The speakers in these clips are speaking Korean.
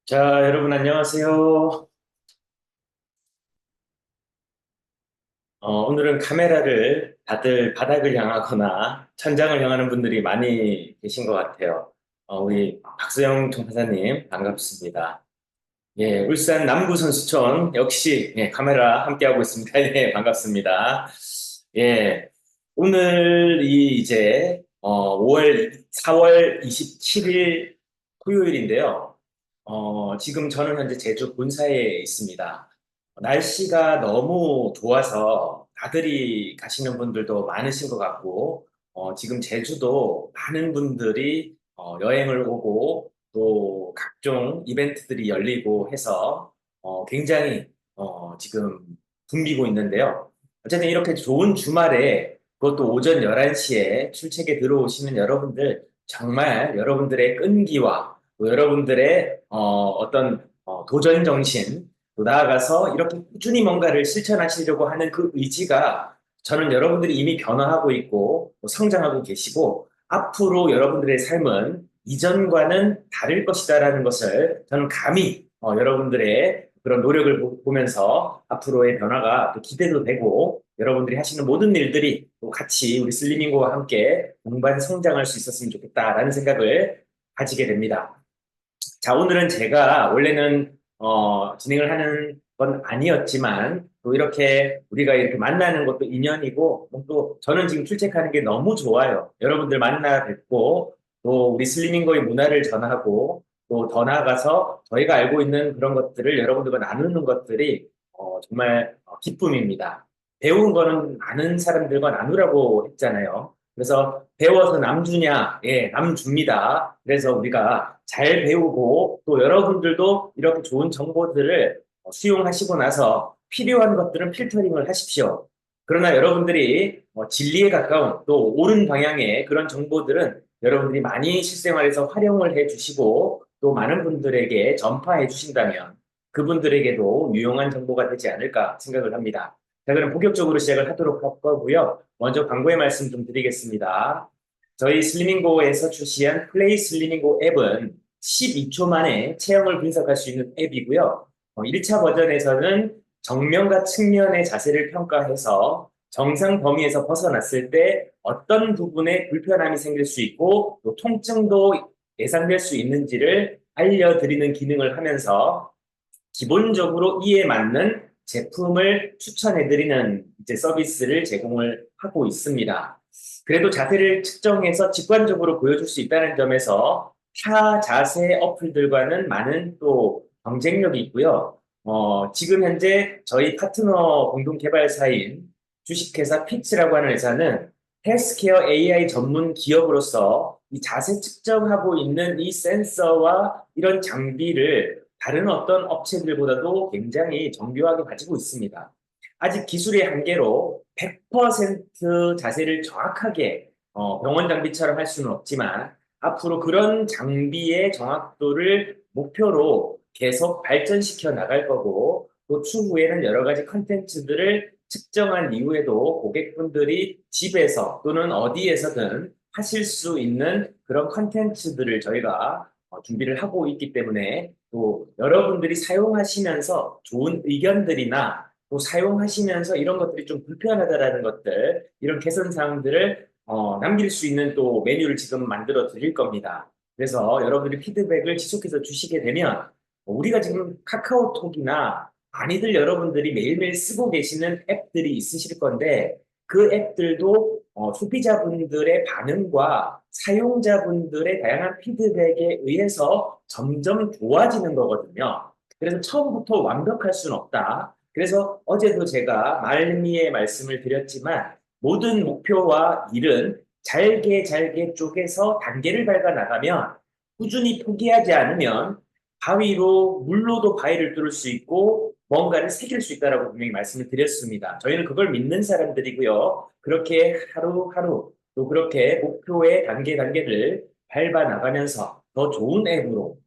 자, 여러분 안녕하세요. 오늘은 카메라를 다들 바닥을 향하거나 천장을 향하는 분들이 많이 계신 것 같아요. 우리 박수영 총사님 반갑습니다. 예, 울산 남구선수촌 역시 예, 카메라 함께하고 있습니다. 예, 반갑습니다. 예, 오늘이 이제 4월 27일 토요일인데요. 지금 저는 현재 제주 본사에 있습니다. 날씨가 너무 좋아서 나들이 가시는 분들도 많으신 것 같고, 지금 제주도 많은 분들이 여행을 오고 또 각종 이벤트들이 열리고 해서 굉장히 지금 붐비고 있는데요. 어쨌든 이렇게 좋은 주말에 그것도 오전 11시에 출첵에 들어오시는 여러분들 정말 여러분들의 끈기와 또 여러분들의 어떤 도전 정신 또 나아가서 이렇게 꾸준히 뭔가를 실천하시려고 하는 그 의지가 저는 여러분들이 이미 변화하고 있고 또 성장하고 계시고 앞으로 여러분들의 삶은 이전과는 다를 것이다라는 것을 저는 감히 여러분들의 그런 노력을 보면서 앞으로의 변화가 또 기대도 되고 여러분들이 하시는 모든 일들이 또 같이 우리 슬리밍고와 함께 동반 성장할 수 있었으면 좋겠다라는 생각을 가지게 됩니다. 자, 오늘은 제가 원래는 진행을 하는 건 아니었지만 또 이렇게 우리가 이렇게 만나는 것도 인연이고 또 저는 지금 출첵하는 게 너무 좋아요. 여러분들 만나 뵙고 또 우리 슬리밍거의 문화를 전하고 또 더 나아가서 저희가 알고 있는 그런 것들을 여러분들과 나누는 것들이 정말 기쁨입니다. 배운 거는 아는 사람들과 나누라고 했잖아요. 그래서 배워서 남 주냐? 예, 남 줍니다. 그래서 우리가 잘 배우고 또 여러분들도 이렇게 좋은 정보들을 수용하시고 나서 필요한 것들은 필터링을 하십시오. 그러나 여러분들이 진리에 가까운 또 옳은 방향의 그런 정보들은 여러분들이 많이 실생활에서 활용을 해 주시고 또 많은 분들에게 전파해 주신다면 그분들에게도 유용한 정보가 되지 않을까 생각을 합니다. 자, 그럼 본격적으로 시작을 하도록 할 거고요. 먼저 광고의 말씀 좀 드리겠습니다. 저희 슬리밍고에서 출시한 플레이 슬리밍고 앱은 12초 만에 체형을 분석할 수 있는 앱이고요. 1차 버전에서는 정면과 측면의 자세를 평가해서 정상 범위에서 벗어났을 때 어떤 부분에 불편함이 생길 수 있고 또 통증도 예상될 수 있는지를 알려드리는 기능을 하면서 기본적으로 이에 맞는 제품을 추천해드리는 이제 서비스를 제공을 하고 있습니다. 그래도 자세를 측정해서 직관적으로 보여줄 수 있다는 점에서 타 자세 어플들과는 많은 또 경쟁력이 있고요. 지금 현재 저희 파트너 공동 개발사인 주식회사 피츠라고 하는 회사는 헬스케어 AI 전문 기업으로서 이 자세 측정하고 있는 이 센서와 이런 장비를 다른 어떤 업체들보다도 굉장히 정교하게 가지고 있습니다. 아직 기술의 한계로 100% 자세를 정확하게 병원 장비처럼 할 수는 없지만 앞으로 그런 장비의 정확도를 목표로 계속 발전시켜 나갈 거고 또 추후에는 여러 가지 컨텐츠들을 측정한 이후에도 고객분들이 집에서 또는 어디에서든 하실 수 있는 그런 컨텐츠들을 저희가 준비를 하고 있기 때문에 또 여러분들이 사용하시면서 좋은 의견들이나 또 사용하시면서 이런 것들이 좀 불편하다라는 것들, 이런 개선 사항들을 남길 수 있는 또 메뉴를 지금 만들어 드릴 겁니다. 그래서 여러분들이 피드백을 지속해서 주시게 되면 우리가 지금 카카오톡이나 많이들 여러분들이 매일매일 쓰고 계시는 앱들이 있으실 건데 그 앱들도 소비자분들의 반응과 사용자분들의 다양한 피드백에 의해서 점점 좋아지는 거거든요. 그래서 처음부터 완벽할 수는 없다. 그래서 어제도 제가 말미에 말씀을 드렸지만 모든 목표와 일은 잘게 잘게 쪼개서 단계를 밟아 나가면 꾸준히 포기하지 않으면 바위로 물로도 바위를 뚫을 수 있고 뭔가를 새길 수 있다라고 분명히 말씀을 드렸습니다. 저희는 그걸 믿는 사람들이고요. 그렇게 하루하루 또 그렇게 목표의 단계를 밟아 나가면서 더 좋은 앱으로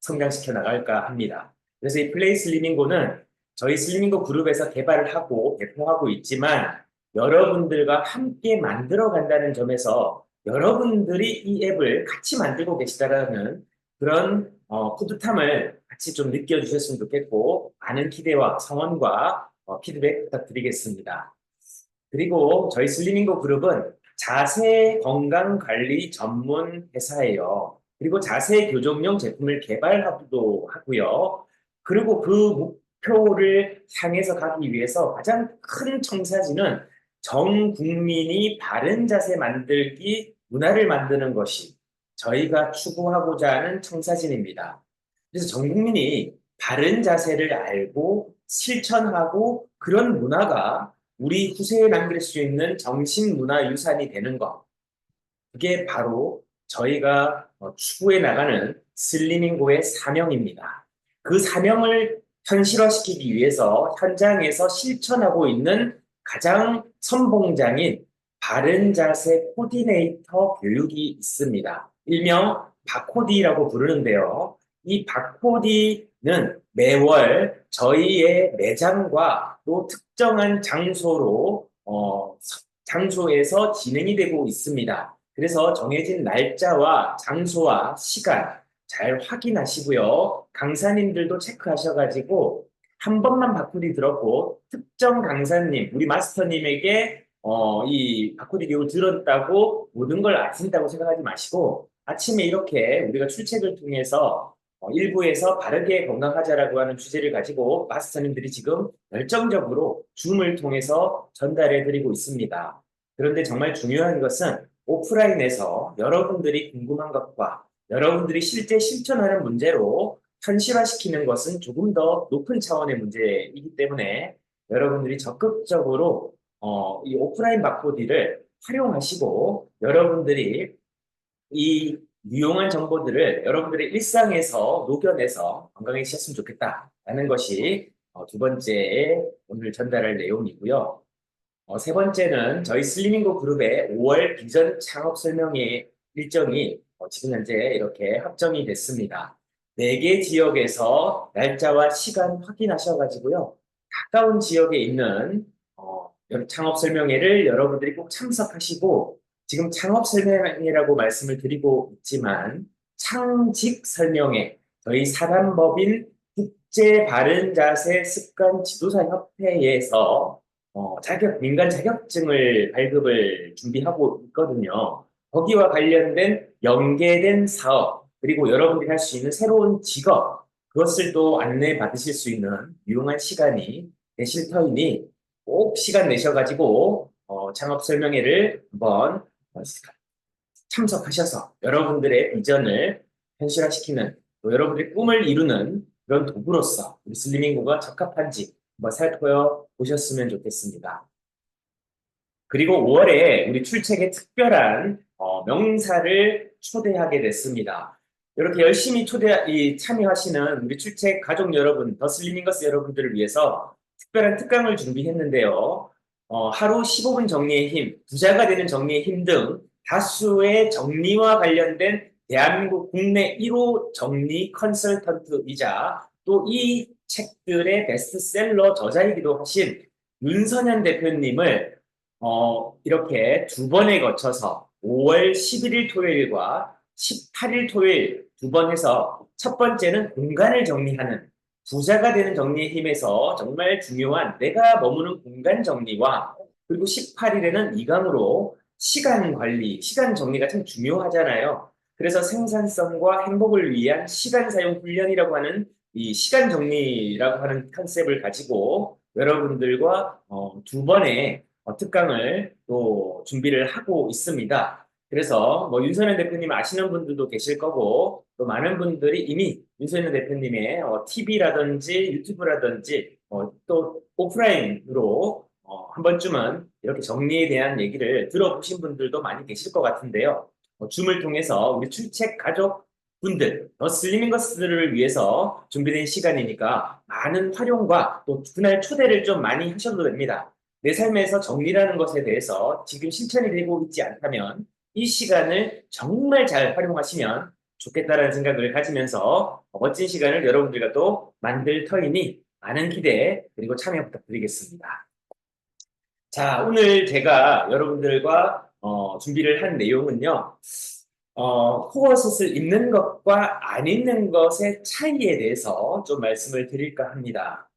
성장시켜 나갈까 합니다. 그래서 이 플레이 슬리밍고는 저희 슬리밍고 그룹에서 개발을 하고 배포하고 있지만 여러분들과 함께 만들어 간다는 점에서 여러분들이 이 앱을 같이 만들고 계시다라는 그런 뿌듯함을 같이 좀 느껴주셨으면 좋겠고 많은 기대와 성원과 피드백 부탁드리겠습니다. 그리고 저희 슬리밍고 그룹은 자세 건강 관리 전문 회사예요. 그리고 자세 교정용 제품을 개발하기도 하고요. 그리고 그 목표를 향해서 가기 위해서 가장 큰 청사진은 전 국민이 바른 자세 만들기 문화를 만드는 것이 저희가 추구하고자 하는 청사진입니다. 그래서 전 국민이 바른 자세를 알고 실천하고 그런 문화가 우리 후세에 남길 수 있는 정신문화유산이 되는 것. 그게 바로 저희가 추구해 나가는 슬리밍고의 사명입니다. 그 사명을 현실화시키기 위해서 현장에서 실천하고 있는 가장 선봉장인 바른자세 코디네이터 교육이 있습니다. 일명 바코디라고 부르는데요. 이 바코디는 매월 저희의 매장과 또 특정한 장소에서 진행이 되고 있습니다. 그래서 정해진 날짜와 장소와 시간 잘 확인하시고요. 강사님들도 체크하셔가지고 한 번만 바코디 들었고 특정 강사님, 우리 마스터님에게 이 바코디 교육을 들었다고 모든 걸 아신다고 생각하지 마시고 아침에 이렇게 우리가 출첵을 통해서 일부에서 바르게 건강하자라고 하는 주제를 가지고 마스터님들이 지금 열정적으로 줌을 통해서 전달해 드리고 있습니다. 그런데 정말 중요한 것은 오프라인에서 여러분들이 궁금한 것과 여러분들이 실제 실천하는 문제로 현실화시키는 것은 조금 더 높은 차원의 문제이기 때문에 여러분들이 적극적으로 이 오프라인 바코디를 활용하시고 여러분들이 이 유용한 정보들을 여러분들의 일상에서 녹여내서 건강해지셨으면 좋겠다라는 것이 두 번째 오늘 전달할 내용이고요. 세 번째는 저희 슬리밍고 그룹의 5월 비전 창업 설명회 일정이 지금 현재 이렇게 확정이 됐습니다. 4개 지역에서 날짜와 시간 확인하셔가지고요. 가까운 지역에 있는 창업 설명회를 여러분들이 꼭 참석하시고 지금 창업 설명회라고 말씀을 드리고 있지만 창직 설명회 저희 사단법인 국제바른자세 습관 지도사 협회에서 민간 자격증을 발급을 준비하고 있거든요. 거기와 관련된 연계된 사업, 그리고 여러분들이 할 수 있는 새로운 직업, 그것을 또 안내 받으실 수 있는 유용한 시간이 되실 터이니 꼭 시간 내셔가지고 창업 설명회를 한번 참석하셔서 여러분들의 비전을 현실화시키는 또 여러분들의 꿈을 이루는 그런 도구로서 우리 슬리밍고가 적합한지 한번 살펴보셨으면 좋겠습니다. 그리고 5월에 우리 출첵에 특별한 명사를 초대하게 됐습니다. 이렇게 열심히 참여하시는 우리 출첵 가족 여러분, 더 슬리밍거스 여러분들을 위해서 특별한 특강을 준비했는데요. 하루 15분 정리의 힘, 부자가 되는 정리의 힘 등 다수의 정리와 관련된 대한민국 국내 1호 정리 컨설턴트이자 또 이 책들의 베스트셀러 저자이기도 하신 윤선현 대표님을 이렇게 두 번에 거쳐서 5월 11일 토요일과 18일 토요일 두 번 해서 첫 번째는 공간을 정리하는 부자가 되는 정리의 힘에서 정말 중요한 내가 머무는 공간 정리와 그리고 18일에는 이강으로 시간 관리, 시간 정리가 참 중요하잖아요. 그래서 생산성과 행복을 위한 시간 사용 훈련이라고 하는 이 시간 정리라고 하는 컨셉을 가지고 여러분들과 두 번의 특강을 또 준비를 하고 있습니다. 그래서 뭐 윤선현 대표님 아시는 분들도 계실 거고 또 많은 분들이 이미 윤선현 대표님의 TV라든지 유튜브라든지 또 오프라인으로 한 번쯤은 이렇게 정리에 대한 얘기를 들어보신 분들도 많이 계실 것 같은데요. 줌을 통해서 우리 출첵 가족 분들, 더 슬리밍거스들을 위해서 준비된 시간이니까 많은 활용과 또 그날 초대를 좀 많이 하셔도 됩니다. 내 삶에서 정리라는 것에 대해서 지금 실천이 되고 있지 않다면 이 시간을 정말 잘 활용하시면 좋겠다라는 생각을 가지면서 멋진 시간을 여러분들과 또 만들 터이니 많은 기대 그리고 참여 부탁드리겠습니다. 자, 오늘 제가 여러분들과 준비를 한 내용은요. 코어셋을 입는 것과 안 입는 것의 차이에 대해서 좀 말씀을 드릴까 합니다.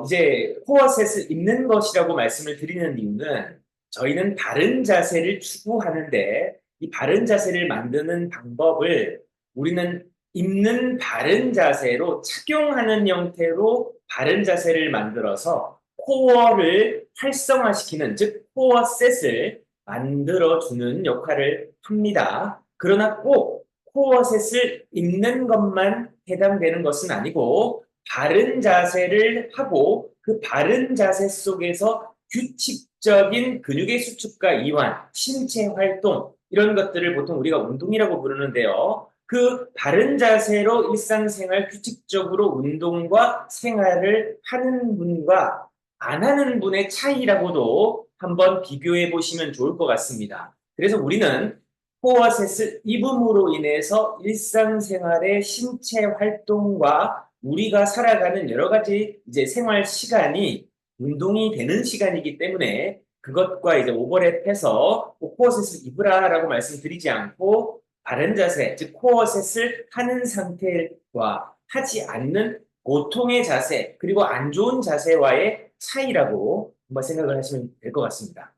이제 코어셋을 입는 것이라고 말씀을 드리는 이유는 저희는 바른 자세를 추구하는데 이 바른 자세를 만드는 방법을 우리는 입는 바른 자세로 착용하는 형태로 바른 자세를 만들어서 코어를 활성화시키는, 즉 코어셋을 만들어주는 역할을 합니다. 그러나 꼭 코어셋을 입는 것만 해당되는 것은 아니고 바른 자세를 하고 그 바른 자세 속에서 규칙적인 근육의 수축과 이완, 신체 활동 이런 것들을 보통 우리가 운동이라고 부르는데요. 그 바른 자세로 일상생활 규칙적으로 운동과 생활을 하는 분과 안 하는 분의 차이라고도 한번 비교해 보시면 좋을 것 같습니다. 그래서 우리는 코어셋을 입음으로 인해서 일상생활의 신체 활동과 우리가 살아가는 여러 가지 이제 생활 시간이 운동이 되는 시간이기 때문에 그것과 이제 오버랩해서 코어셋을 입으라라고 말씀드리지 않고 바른 자세, 즉 코어셋을 하는 상태와 하지 않는 보통의 자세, 그리고 안 좋은 자세와의 차이라고 한번 생각을 하시면 될 것 같습니다.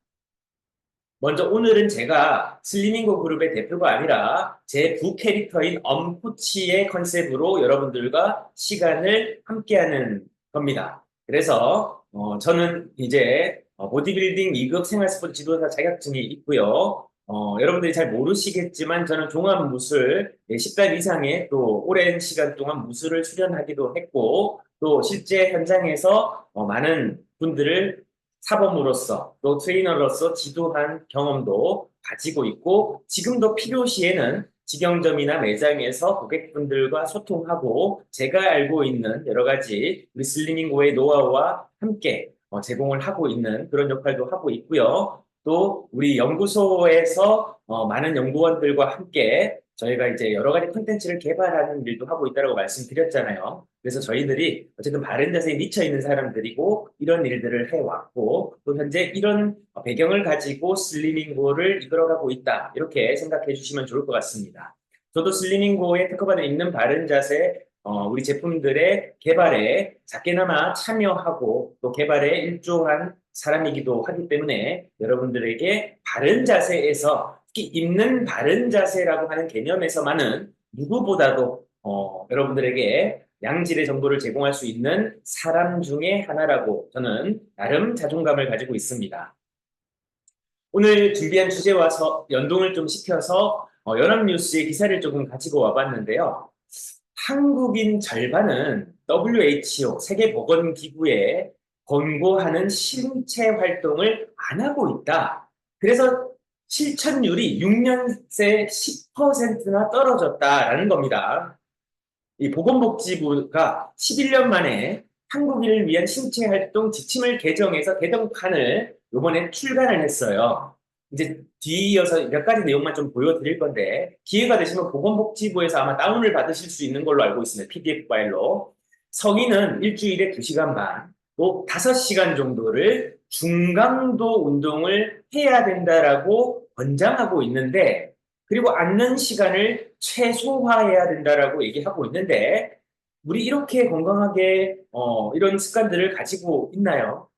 먼저 오늘은 제가 슬리밍고 그룹의 대표가 아니라 제 부캐릭터인 엄코치의 컨셉으로 여러분들과 시간을 함께하는 겁니다. 그래서 저는 이제 보디빌딩 2급 생활스포츠 지도사 자격증이 있고요. 여러분들이 잘 모르시겠지만 저는 종합무술 10달 이상의 또 오랜 시간 동안 무술을 수련하기도 했고 또 실제 현장에서 많은 분들을 사범으로서 또 트레이너로서 지도한 경험도 가지고 있고 지금도 필요시에는 직영점이나 매장에서 고객분들과 소통하고 제가 알고 있는 여러 가지 우리 슬리밍고의 노하우와 함께 제공을 하고 있는 그런 역할도 하고 있고요. 또 우리 연구소에서 많은 연구원들과 함께 저희가 이제 여러 가지 콘텐츠를 개발하는 일도 하고 있다고 말씀드렸잖아요. 그래서 저희들이 어쨌든 바른 자세에 미쳐 있는 사람들이고 이런 일들을 해왔고 또 현재 이런 배경을 가지고 슬리밍고를 이끌어가고 있다. 이렇게 생각해 주시면 좋을 것 같습니다. 저도 슬리밍고에 특허받은 있는 바른 자세 우리 제품들의 개발에 작게나마 참여하고 또 개발에 일조한 사람이기도 하기 때문에 여러분들에게 바른 자세에서 특히 입는 바른 자세라고 하는 개념에서만은 누구보다도 여러분들에게 양질의 정보를 제공할 수 있는 사람 중에 하나라고 저는 나름 자존감을 가지고 있습니다. 오늘 준비한 주제와 연동을 좀 시켜서 연합뉴스의 기사를 조금 가지고 와봤는데요. 한국인 절반은 WHO, 세계보건기구에 권고하는 신체 활동을 안 하고 있다. 그래서 실천율이 6년 새 10%나 떨어졌다라는 겁니다. 이 보건복지부가 11년 만에 한국인을 위한 신체 활동 지침을 개정해서 개정판을 이번에 출간을 했어요. 이제 뒤이어서 몇 가지 내용만 좀 보여드릴 건데 기회가 되시면 보건복지부에서 아마 다운을 받으실 수 있는 걸로 알고 있습니다. PDF 파일로. 성인은 일주일에 2시간 반, 또 5시간 정도를 중강도 운동을 해야 된다라고 권장하고 있는데 그리고 앉는 시간을 최소화해야 된다라고 얘기하고 있는데 우리 이렇게 건강하게 이런 습관들을 가지고 있나요?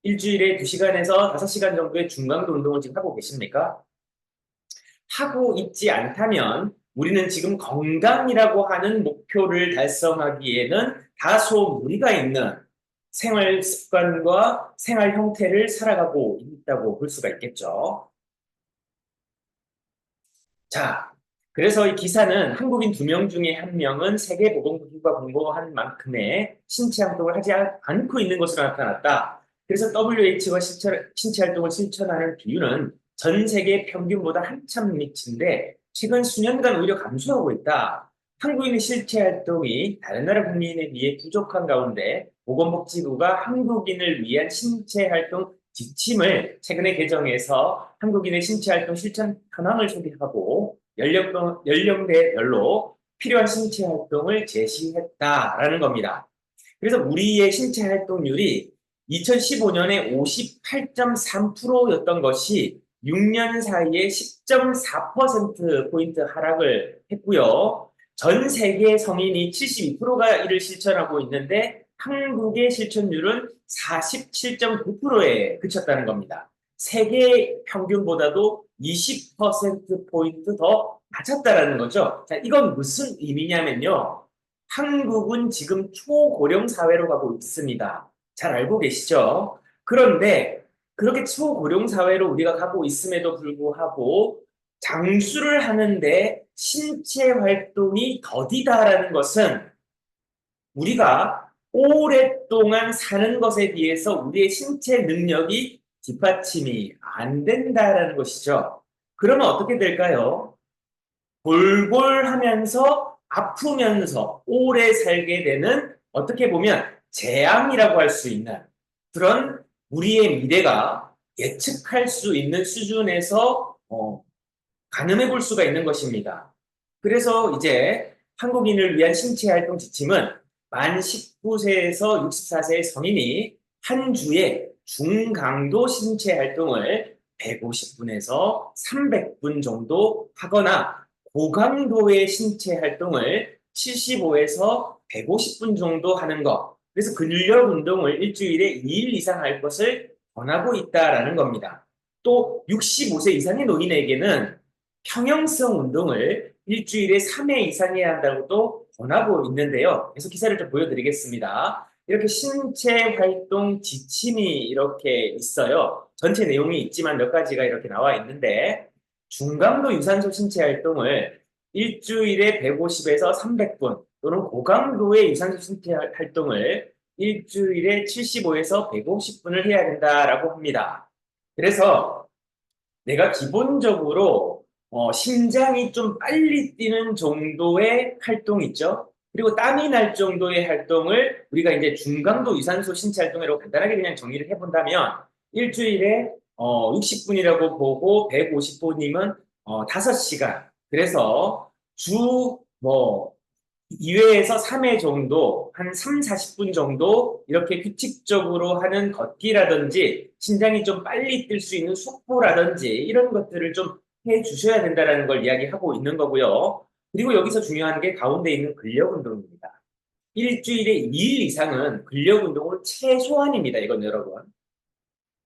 일주일에 2시간에서 5시간 정도의 중강도 운동을 지금 하고 계십니까? 하고 있지 않다면 우리는 지금 건강이라고 하는 목표를 달성하기에는 다소 무리가 있는 생활 습관과 생활 형태를 살아가고 있다고 볼 수가 있겠죠. 자, 그래서 이 기사는 한국인 2명 중에 1명은 세계보건기구가 공고한 만큼의 신체 활동을 하지 않고 있는 것으로 나타났다. 그래서 WHO가 신체 활동을 실천하는 비율은 전 세계 평균보다 한참 밑인데 최근 수년간 오히려 감소하고 있다. 한국인의 신체 활동이 다른 나라 국민에 비해 부족한 가운데 보건복지부가 한국인을 위한 신체 활동 지침을 최근에 개정해서 한국인의 신체 활동 실천 현황을 소개하고 연령대별로 필요한 신체 활동을 제시했다라는 겁니다. 그래서 우리의 신체 활동률이 2015년에 58.3%였던 것이 6년 사이에 10.4%포인트 하락을 했고요. 전 세계 성인이 72%가 이를 실천하고 있는데 한국의 실천율은 47.9%에 그쳤다는 겁니다. 세계 평균보다도 20%포인트 더 낮았다라는 거죠. 자, 이건 무슨 의미냐면요. 한국은 지금 초고령 사회로 가고 있습니다. 잘 알고 계시죠? 그런데 그렇게 초고령 사회로 우리가 가고 있음에도 불구하고 장수를 하는데 신체 활동이 더디다라는 것은 우리가 오랫동안 사는 것에 비해서 우리의 신체 능력이 뒷받침이 안 된다라는 것이죠. 그러면 어떻게 될까요? 골골하면서 아프면서 오래 살게 되는 어떻게 보면 재앙이라고 할 수 있는 그런 우리의 미래가 예측할 수 있는 수준에서 가늠해 볼 수가 있는 것입니다. 그래서 이제 한국인을 위한 신체 활동 지침은 만 19세에서 64세의 성인이 한 주에 중강도 신체 활동을 150분에서 300분 정도 하거나 고강도의 신체 활동을 75에서 150분 정도 하는 것. 그래서 근력 운동을 일주일에 2일 이상 할 것을 권하고 있다라는 겁니다. 또 65세 이상의 노인에게는 평형성 운동을 일주일에 3회 이상 해야 한다고도 권하고 있는데요. 그래서 기사를 좀 보여드리겠습니다. 이렇게 신체 활동 지침이 이렇게 있어요. 전체 내용이 있지만 몇 가지가 이렇게 나와 있는데 중강도 유산소 신체 활동을 일주일에 150에서 300분 또는 고강도의 유산소 신체 활동을 일주일에 75에서 150분을 해야 된다라고 합니다. 그래서 내가 기본적으로 심장이 좀 빨리 뛰는 정도의 활동 있죠. 그리고 땀이 날 정도의 활동을 우리가 이제 중강도 유산소 신체 활동이라고 간단하게 그냥 정의를 해본다면 일주일에 60분이라고 보고 150분이면 5시간. 그래서 주 뭐 2회에서 3회 정도, 한 3, 40분 정도 이렇게 규칙적으로 하는 걷기라든지 심장이 좀 빨리 뛸 수 있는 속보라든지 이런 것들을 좀 해 주셔야 된다는 걸 이야기하고 있는 거고요. 그리고 여기서 중요한 게 가운데 있는 근력 운동입니다. 일주일에 2일 이상은 근력 운동을 최소한입니다. 이건 여러분.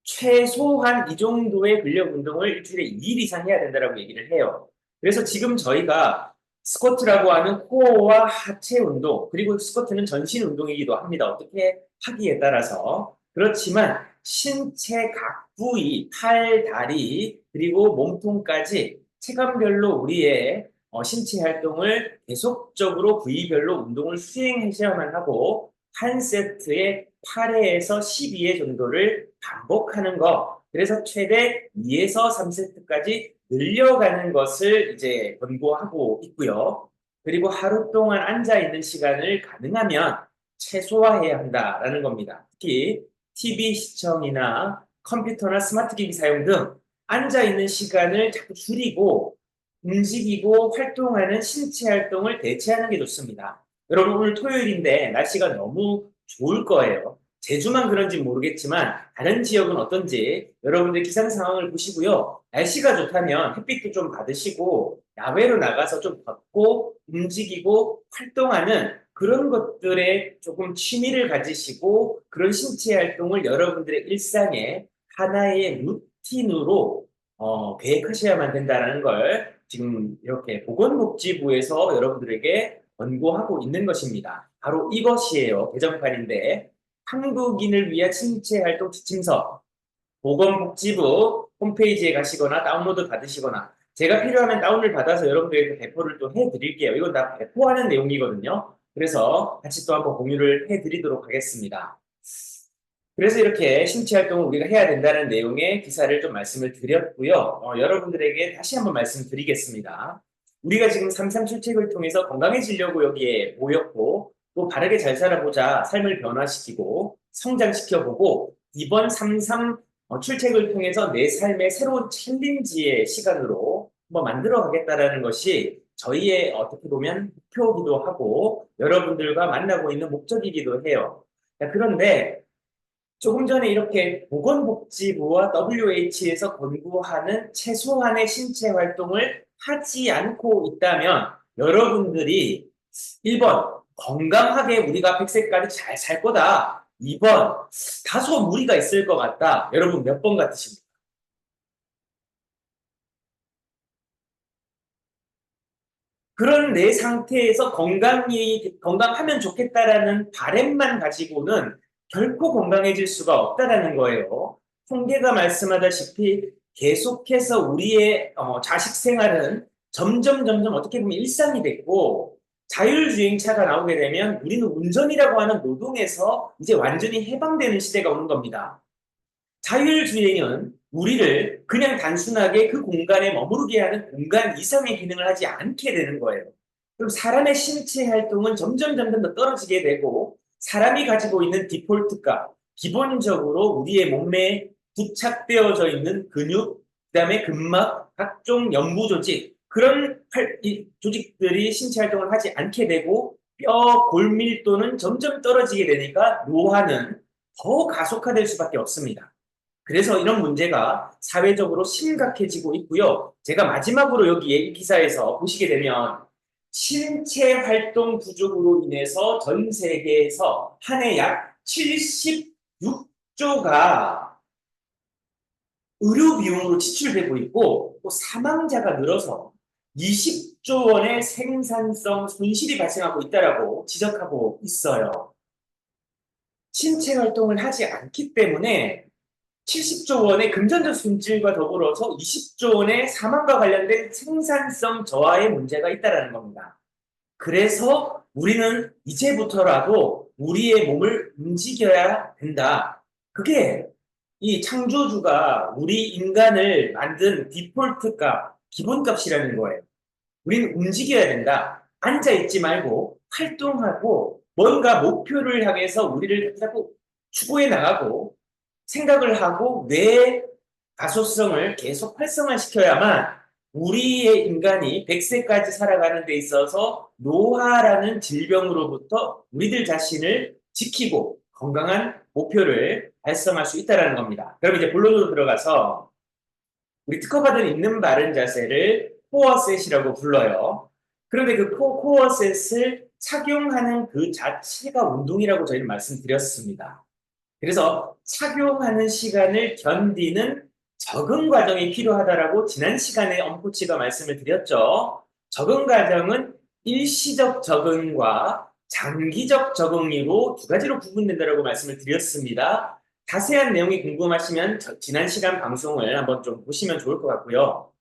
최소한 이 정도의 근력 운동을 일주일에 2일 이상 해야 된다고 얘기를 해요. 그래서 지금 저희가 스쿼트라고 하는 코어와 하체 운동, 그리고 스쿼트는 전신 운동이기도 합니다. 어떻게 하기에 따라서. 그렇지만 신체 각 부위, 팔, 다리, 그리고 몸통까지 체감별로 우리의 신체 활동을 계속적으로 부위별로 운동을 수행하셔야만 하고 한 세트에 8회에서 12회 정도를 반복하는 거. 그래서 최대 2에서 3세트까지 늘려가는 것을 이제 권고하고 있고요. 그리고 하루 동안 앉아 있는 시간을 가능하면 최소화해야 한다라는 겁니다. 특히 TV 시청이나 컴퓨터나 스마트 기기 사용 등 앉아 있는 시간을 자꾸 줄이고 움직이고 활동하는 신체 활동을 대체하는 게 좋습니다. 여러분 오늘 토요일인데 날씨가 너무 좋을 거예요. 제주만 그런지 모르겠지만 다른 지역은 어떤지 여러분들 기상 상황을 보시고요. 날씨가 좋다면 햇빛도 좀 받으시고 야외로 나가서 좀 걷고 움직이고 활동하는 그런 것들에 조금 취미를 가지시고 그런 신체 활동을 여러분들의 일상의 하나의 루틴으로 계획하셔야만 된다는 걸 지금 이렇게 보건복지부에서 여러분들에게 권고하고 있는 것입니다. 바로 이것이에요. 개정판인데 한국인을 위한 신체활동 지침서 보건복지부 홈페이지에 가시거나 다운로드 받으시거나 제가 필요하면 다운을 받아서 여러분들에게 배포를 또 해드릴게요. 이건 다 배포하는 내용이거든요. 그래서 같이 또 한번 공유를 해드리도록 하겠습니다. 그래서 이렇게 신체 활동을 우리가 해야 된다는 내용의 기사를 좀 말씀을 드렸고요. 여러분들에게 다시 한번 말씀드리겠습니다. 우리가 지금 3.3 출첵을 통해서 건강해지려고 여기에 모였고 또 바르게 잘 살아보자 삶을 변화시키고 성장시켜보고 이번 3.3 출첵을 통해서 내 삶의 새로운 챌린지의 시간으로 한번 만들어 가겠다라는 것이 저희의 어떻게 보면 목표이기도 하고 여러분들과 만나고 있는 목적이기도 해요. 그런데 조금 전에 이렇게 보건복지부와 WH에서 권고하는 최소한의 신체 활동을 하지 않고 있다면 여러분들이 1번 건강하게 우리가 100세까지 잘 살 거다. 2번 다소 무리가 있을 것 같다. 여러분 몇 번 같으십니까? 그런 내 상태에서 건강하면 좋겠다라는 바램만 가지고는 결코 건강해질 수가 없다라는 거예요. 통계가 말씀하다시피 계속해서 우리의 자식 생활은 점점 어떻게 보면 일상이 됐고 자율주행차가 나오게 되면 우리는 운전이라고 하는 노동에서 이제 완전히 해방되는 시대가 오는 겁니다. 자율주행은 우리를 그냥 단순하게 그 공간에 머무르게 하는 공간 이상의 기능을 하지 않게 되는 거예요. 그럼 사람의 신체 활동은 점점 더 떨어지게 되고 사람이 가지고 있는 디폴트가 기본적으로 우리의 몸에 부착되어져 있는 근육, 그다음에 근막, 각종 연부 조직 그런 조직들이 신체 활동을 하지 않게 되고 뼈 골밀도는 점점 떨어지게 되니까 노화는 더 가속화될 수밖에 없습니다. 그래서 이런 문제가 사회적으로 심각해지고 있고요. 제가 마지막으로 여기 이 기사에서 보시게 되면 신체 활동 부족으로 인해서 전 세계에서 한 해 약 76조가 의료 비용으로 지출되고 있고 또 사망자가 늘어서 20조 원의 생산성 손실이 발생하고 있다라고 지적하고 있어요. 신체 활동을 하지 않기 때문에 70조 원의 금전적 손실과 더불어서 20조 원의 사망과 관련된 생산성 저하의 문제가 있다는 겁니다. 그래서 우리는 이제부터라도 우리의 몸을 움직여야 된다. 그게 이 창조주가 우리 인간을 만든 디폴트 값, 기본값이라는 거예요. 우리는 움직여야 된다. 앉아있지 말고 활동하고 뭔가 목표를 향해서 우리를 자꾸 추구해 나가고 생각을 하고 뇌의 가소성을 계속 활성화시켜야만 우리의 인간이 100세까지 살아가는 데 있어서 노화라는 질병으로부터 우리들 자신을 지키고 건강한 목표를 달성할 수 있다는 겁니다. 그럼 이제 본론으로 들어가서 우리 특허받은 있는 바른 자세를 코어셋이라고 불러요. 그런데 그 코어셋을 착용하는 그 자체가 운동이라고 저희는 말씀드렸습니다. 그래서 착용하는 시간을 견디는 적응 과정이 필요하다라고 지난 시간에 엄코치가 말씀을 드렸죠. 적응 과정은 일시적 적응과 장기적 적응으로 두 가지로 구분된다라고 말씀을 드렸습니다. 자세한 내용이 궁금하시면 지난 시간 방송을 한번 좀 보시면 좋을 것 같고요.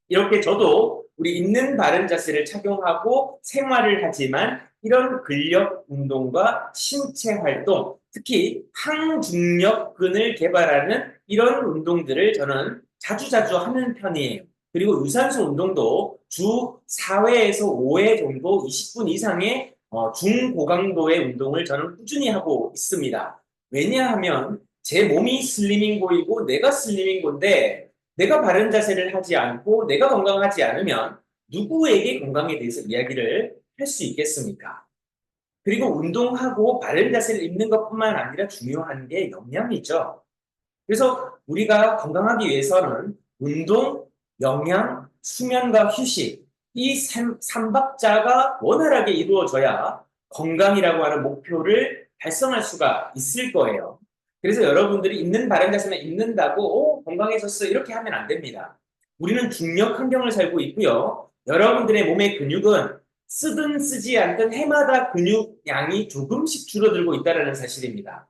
이렇게 저도 우리 있는 바른 자세를 착용하고 생활을 하지만 이런 근력 운동과 신체 활동, 특히 항중력근을 개발하는 이런 운동들을 저는 자주자주 하는 편이에요. 그리고 유산소 운동도 주 4회에서 5회 정도 20분 이상의 중고강도의 운동을 저는 꾸준히 하고 있습니다. 왜냐하면 제 몸이 슬리밍고이고 내가 슬리밍고인데 내가 바른 자세를 하지 않고 내가 건강하지 않으면 누구에게 건강에 대해서 이야기를 할 수 있겠습니까? 그리고 운동하고 바른 자세를 입는 것뿐만 아니라 중요한 게 영양이죠. 그래서 우리가 건강하기 위해서는 운동, 영양, 수면과 휴식 이 삼박자가 원활하게 이루어져야 건강이라고 하는 목표를 달성할 수가 있을 거예요. 그래서 여러분들이 있는 바른 자세만 입는다고 건강해졌어 이렇게 하면 안 됩니다. 우리는 중력 환경을 살고 있고요. 여러분들의 몸의 근육은 쓰든 쓰지 않든 해마다 근육량이 조금씩 줄어들고 있다는 사실입니다.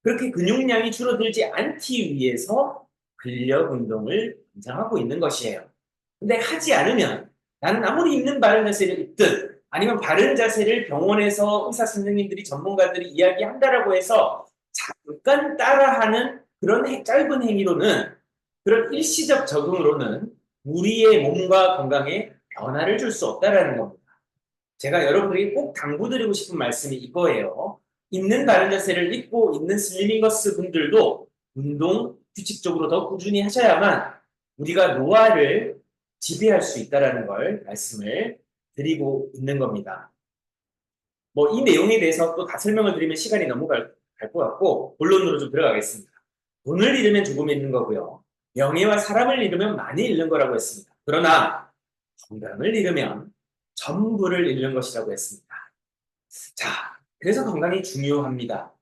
그렇게 근육량이 줄어들지 않기 위해서 근력 운동을 권장하고 있는 것이에요. 근데 하지 않으면 나는 아무리 있는 바른 자세를 입든 아니면 바른 자세를 병원에서 의사 선생님들이 전문가들이 이야기한다라고 해서 잠깐 따라하는 그런 짧은 행위로는 그런 일시적 적응으로는 우리의 몸과 건강에 변화를 줄 수 없다라는 겁니다. 제가 여러분들에게 꼭 당부드리고 싶은 말씀이 이거예요. 있는 바른 자세를 입고 있는 슬리밍거스 분들도 운동 규칙적으로 더 꾸준히 하셔야만 우리가 노화를 지배할 수 있다는 걸 말씀을 드리고 있는 겁니다. 뭐 이 내용에 대해서 또 다 설명을 드리면 시간이 너무 갈 것 같고 본론으로 좀 들어가겠습니다. 돈을 잃으면 죽음이 있는 거고요. 명예와 사람을 잃으면 많이 잃는 거라고 했습니다. 그러나 건강을 잃으면 전부를 잃는 것이라고 했습니다. 자, 그래서 건강이 중요합니다.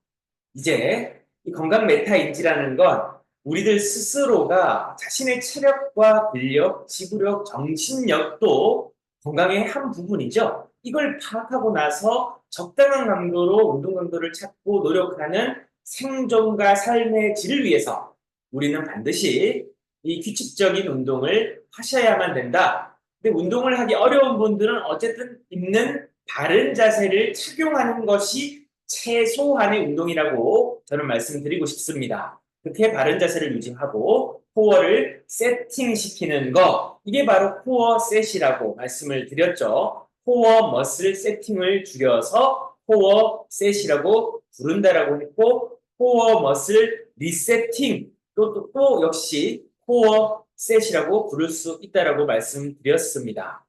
이제 이 건강 메타인지라는 건 우리들 스스로가 자신의 체력과 근력, 지구력, 정신력도 건강의 한 부분이죠. 이걸 파악하고 나서 적당한 강도로 운동 강도를 찾고 노력하는 생존과 삶의 질을 위해서 우리는 반드시 이 규칙적인 운동을 하셔야만 된다. 근데 운동을 하기 어려운 분들은 어쨌든 있는 바른 자세를 착용하는 것이 최소한의 운동이라고 저는 말씀드리고 싶습니다. 그렇게 바른 자세를 유지하고 코어를 세팅시키는 거, 이게 바로 코어 셋이라고 말씀을 드렸죠. 코어 머슬 세팅을 줄여서 코어 셋이라고 부른다라고 했고, 코어 머슬 리세팅 또 역시 코어 셋이라고 부를 수 있다라고 말씀드렸습니다.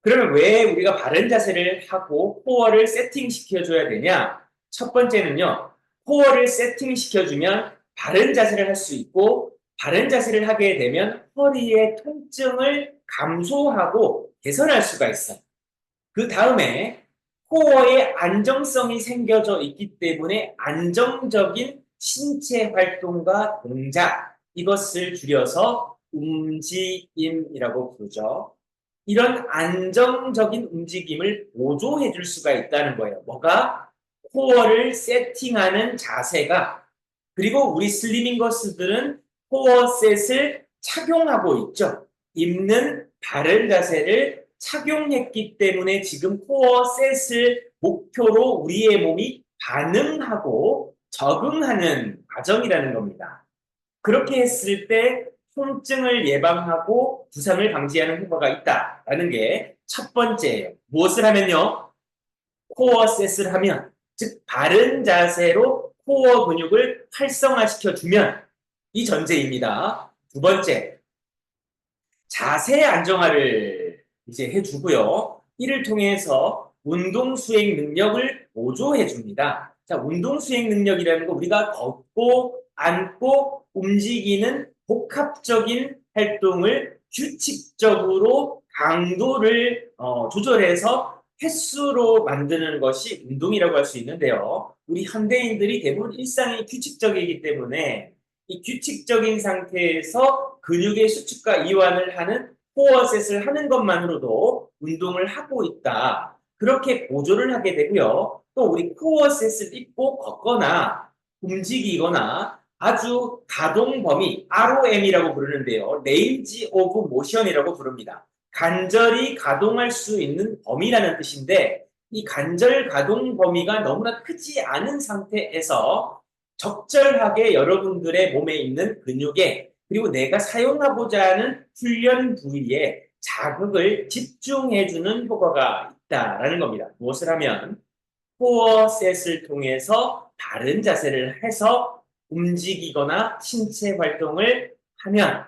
그러면 왜 우리가 바른 자세를 하고 코어를 세팅시켜줘야 되냐? 첫 번째는요, 코어를 세팅시켜주면 바른 자세를 할 수 있고, 바른 자세를 하게 되면 허리의 통증을 감소하고 개선할 수가 있어요. 그 다음에 코어의 안정성이 생겨져 있기 때문에 안정적인 신체 활동과 동작, 이것을 줄여서 움직임이라고 부르죠. 이런 안정적인 움직임을 보조해 줄 수가 있다는 거예요. 뭐가? 코어를 세팅하는 자세가. 그리고 우리 슬리밍거스들은 코어셋을 착용하고 있죠. 입는 바른 자세를 착용했기 때문에 지금 코어셋을 목표로 우리의 몸이 반응하고 적응하는 과정이라는 겁니다. 그렇게 했을 때 통증을 예방하고 부상을 방지하는 효과가 있다라는 게 첫 번째예요. 무엇을 하면요? 코어셋을 하면, 즉 바른 자세로 코어 근육을 활성화시켜주면, 이 전제입니다. 두 번째, 자세 안정화를 이제 해주고요. 이를 통해서 운동 수행 능력을 보조해 줍니다. 자, 운동 수행 능력이라는 거 우리가 걷고 앉고 움직이는 복합적인 활동을 규칙적으로 강도를 조절해서 횟수로 만드는 것이 운동이라고 할 수 있는데요. 우리 현대인들이 대부분 일상이 규칙적이기 때문에 이 규칙적인 상태에서 근육의 수축과 이완을 하는 코어셋을 하는 것만으로도 운동을 하고 있다. 그렇게 보조를 하게 되고요. 또 우리 코어셋을 입고 걷거나 움직이거나 아주 가동 범위, ROM이라고 부르는데요. 레인지 오브 모션이라고 부릅니다. 간절히 가동할 수 있는 범위라는 뜻인데, 이 간절 가동 범위가 너무나 크지 않은 상태에서 적절하게 여러분들의 몸에 있는 근육에, 그리고 내가 사용하고자 하는 훈련 부위에 자극을 집중해주는 효과가 있다라는 겁니다. 무엇을 하면? 코어셋을 통해서 바른 자세를 해서 움직이거나 신체 활동을 하면,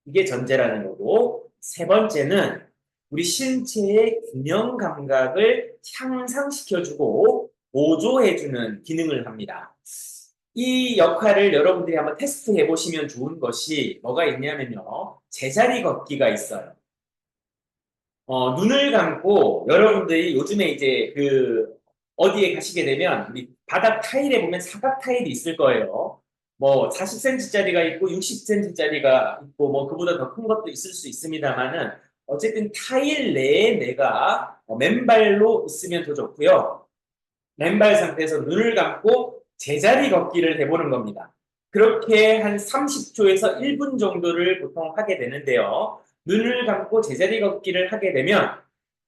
이게 전제라는 거고, 세 번째는 우리 신체의 균형 감각을 향상시켜주고 보조해주는 기능을 합니다. 이 역할을 여러분들이 한번 테스트해 보시면 좋은 것이 뭐가 있냐면요. 제자리 걷기가 있어요. 눈을 감고 여러분들이 요즘에 이제 어디에 가시게 되면 우리 바닥 타일에 보면 사각 타일이 있을 거예요. 뭐 40cm짜리가 있고 60cm짜리가 있고 뭐 그보다 더 큰 것도 있을 수 있습니다만은 어쨌든 타일 내에 내가 맨발로 있으면 더 좋고요. 맨발 상태에서 눈을 감고 제자리 걷기를 해보는 겁니다. 그렇게 한 30초에서 1분 정도를 보통 하게 되는데요. 눈을 감고 제자리 걷기를 하게 되면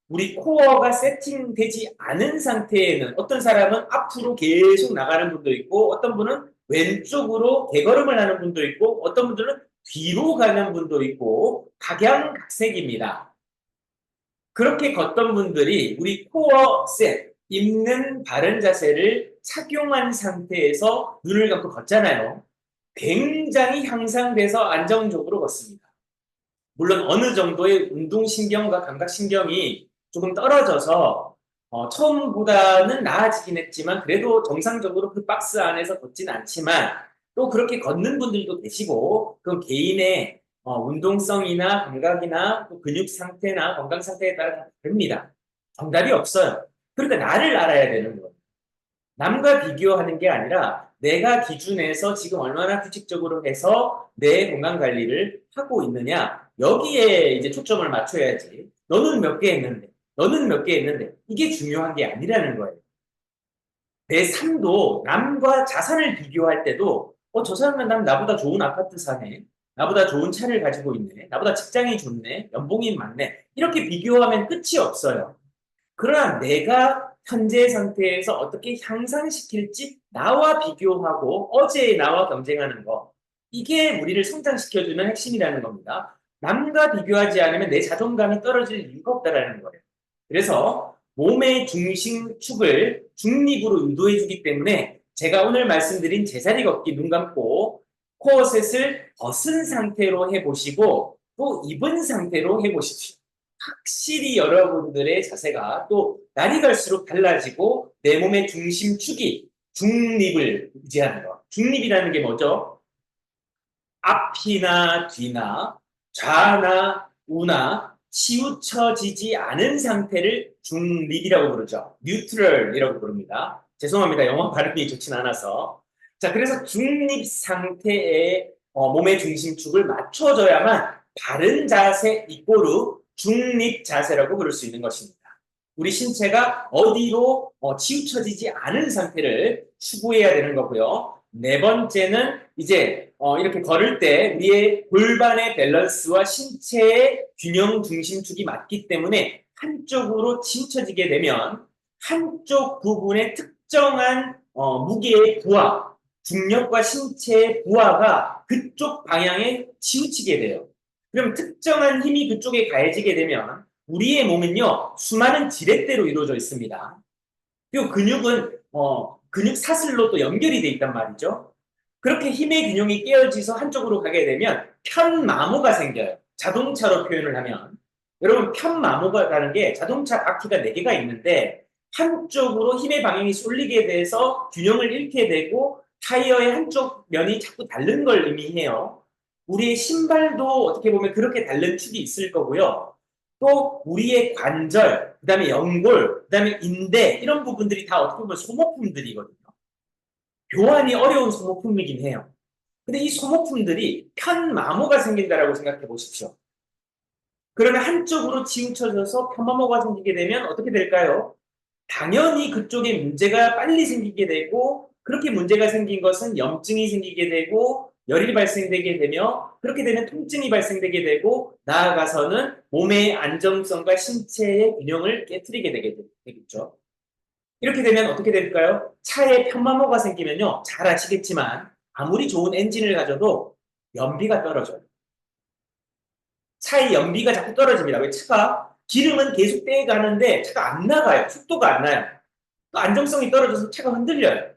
우리 코어가 세팅되지 않은 상태에는 어떤 사람은 앞으로 계속 나가는 분도 있고 어떤 분은 왼쪽으로 개걸음을 하는 분도 있고 어떤 분들은 뒤로 가는 분도 있고 각양각색입니다. 그렇게 걷던 분들이 우리 코어 셋, 입는 바른 자세를 착용한 상태에서 눈을 감고 걷잖아요. 굉장히 향상돼서 안정적으로 걷습니다. 물론 어느 정도의 운동신경과 감각신경이 조금 떨어져서 처음보다는 나아지긴 했지만 그래도 정상적으로 그 박스 안에서 걷진 않지만 또 그렇게 걷는 분들도 계시고 그 개인의 운동성이나 감각이나 또 근육 상태나 건강 상태에 따라 다 다릅니다. 정답이 없어요. 그러니까 나를 알아야 되는 거예요. 남과 비교하는 게 아니라 내가 기준에서 지금 얼마나 규칙적으로 해서 내 건강 관리를 하고 있느냐 여기에 이제 초점을 맞춰야지. 너는 몇 개 했는데, 너는 몇 개 했는데 이게 중요한 게 아니라는 거예요. 내 삶도 남과 자산을 비교할 때도 저 사람은 나보다 좋은 아파트 사네. 나보다 좋은 차를 가지고 있네. 나보다 직장이 좋네. 연봉이 많네. 이렇게 비교하면 끝이 없어요. 그러나 내가 현재 상태에서 어떻게 향상시킬지 나와 비교하고 어제의 나와 경쟁하는 거. 이게 우리를 성장시켜주는 핵심이라는 겁니다. 남과 비교하지 않으면 내 자존감이 떨어질 이유가 없다는 거예요. 그래서 몸의 중심축을 중립으로 유도해주기 때문에 제가 오늘 말씀드린 제자리 걷기 눈 감고 코어셋을 벗은 상태로 해보시고 또 입은 상태로 해보십시오. 확실히 여러분들의 자세가 또 날이 갈수록 달라지고 내 몸의 중심축이 중립을 유지하는 것. 중립이라는 게 뭐죠? 앞이나 뒤나 좌나 우나 치우쳐지지 않은 상태를 중립이라고 부르죠. 뉴트럴이라고 부릅니다. 죄송합니다. 영어 발음이 좋진 않아서. 자, 그래서 중립 상태에 몸의 중심축을 맞춰줘야만 바른 자세 이꼬르 중립 자세라고 부를 수 있는 것입니다. 우리 신체가 어디로 치우쳐지지 않은 상태를 추구해야 되는 거고요. 네 번째는 이제 이렇게 걸을 때 우리의 골반의 밸런스와 신체의 균형 중심축이 맞기 때문에 한쪽으로 치우쳐지게 되면 한쪽 부분의 특정한 무게의 부하, 중력과 신체의 부하가 그쪽 방향에 치우치게 돼요. 그럼 특정한 힘이 그쪽에 가해지게 되면 우리의 몸은요 수많은 지렛대로 이루어져 있습니다. 그리고 근육은 근육 사슬로 또 연결이 돼 있단 말이죠. 그렇게 힘의 균형이 깨어져서 한쪽으로 가게 되면 편마모가 생겨요. 자동차로 표현을 하면 여러분 편마모가라는 게 자동차 바퀴가 4개가 있는데 한쪽으로 힘의 방향이 쏠리게 돼서 균형을 잃게 되고 타이어의 한쪽 면이 자꾸 닳는 걸 의미해요. 우리의 신발도 어떻게 보면 그렇게 닳는 축이 있을 거고요. 또 우리의 관절, 그 다음에 연골, 그 다음에 인대 이런 부분들이 다 어떻게 보면 소모품들이거든요. 교환이 어려운 소모품이긴 해요. 근데 이 소모품들이 편마모가 생긴다라고 생각해 보십시오. 그러면 한쪽으로 치우쳐져서 편마모가 생기게 되면 어떻게 될까요? 당연히 그쪽에 문제가 빨리 생기게 되고 그렇게 문제가 생긴 것은 염증이 생기게 되고 열이 발생되게 되며 그렇게 되면 통증이 발생되게 되고 나아가서는 몸의 안정성과 신체의 균형을 깨트리게 되겠죠. 이렇게 되면 어떻게 될까요? 차에 편마모가 생기면요. 잘 아시겠지만 아무리 좋은 엔진을 가져도 연비가 떨어져요. 차의 연비가 자꾸 떨어집니다. 왜 차가 기름은 계속 떼가는데 차가 안 나가요. 속도가 안 나요. 또 안정성이 떨어져서 차가 흔들려요.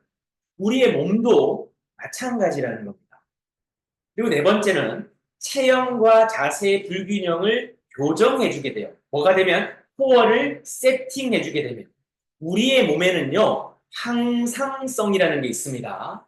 우리의 몸도 마찬가지라는 겁니다. 그리고 네 번째는 체형과 자세의 불균형을 교정해주게 돼요. 뭐가 되면 코어를 세팅해주게 되면 우리의 몸에는요 항상성이라는 게 있습니다.